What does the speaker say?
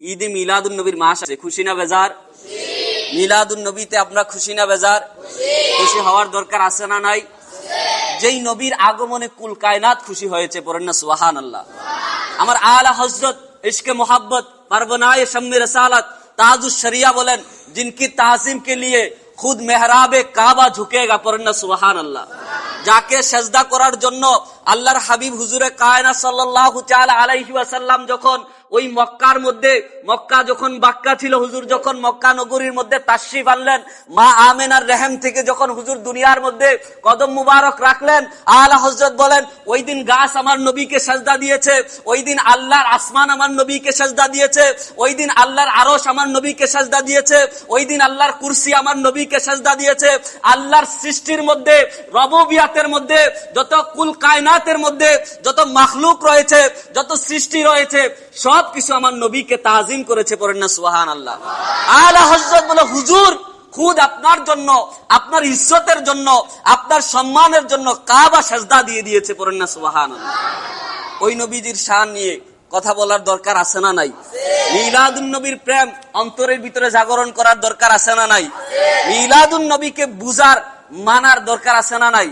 ঈদে মিলাদুন নবীর মাস আছে, খুশি না বেজার? মিলাদুন নবীতে আমরা খুশি না বেজার? খুশি হওয়ার দরকার আছে না নাই? যেই নবীর আগমনে কুল কায়নাত খুশি হয়েছে, পড়েন না সুবহানাল্লাহ। আমার আলা হযরত ইশকে মোহাব্বত পারবনায়ে শাম্মে রসালাত ताजुश शरिया बोलें जिनकी ताजीम के लिए खुद मेहराबे काबा झुकेगा, पढ़ें ना सुबहान अल्लाह। जाके सजदा करार जन्नो আল্লাহর হাবিব হুজুরে কায়নাত সাল্লাল্লাহু তাআলা আলাইহি ওয়াসাল্লাম যখন ওই মক্কার মধ্যে, মক্কা যখন বাক্কা ছিল, হুজুর যখন মক্কা নগরীর মধ্যে তাশরিফ আনলেন, মা আমেনার রহম থেকে যখন হুজুর দুনিয়ার মধ্যে কদম মুবারক রাখলেন, আলা হযরত বলেন ওই দিন গাছ আমার নবীকে সাজদা দিয়েছে, ওই দিন আল্লাহর আসমান আমার নবীকে সাজদা দিয়েছে, ওই দিন আল্লাহর আরশ আমার নবীকে সাজদা দিয়েছে, ওই দিন আল্লাহর কুরসি আমার নবীকে সাজদা দিয়েছে। আল্লাহর সৃষ্টির মধ্যে, রবুবিয়াতের মধ্যে, যত কুল কায়নাতের মধ্যে যত মাখলুক রয়েছে, যত সৃষ্টি রয়েছে, সব কিছু আমার নবীকে তাজিম করেছে, পড়েন না সুবহানাল্লাহ। আলা হযরত বলে হুজুর খুদ আপনার জন্য, আপনার ইজ্জতের জন্য, আপনার সম্মানের জন্য কাবা সাজদা দিয়ে দিয়েছে, পড়েন না সুবহানাল্লাহ। ওই নবীজির শান নিয়ে কথা বলার দরকার আছে না নাই? মিলাদুন নবীর প্রেম অন্তরের ভিতরে জাগরণ করার দরকার আছে না নাই? মিলাদুন নবীকে বুঝার, মানার দরকার আছে না নাই?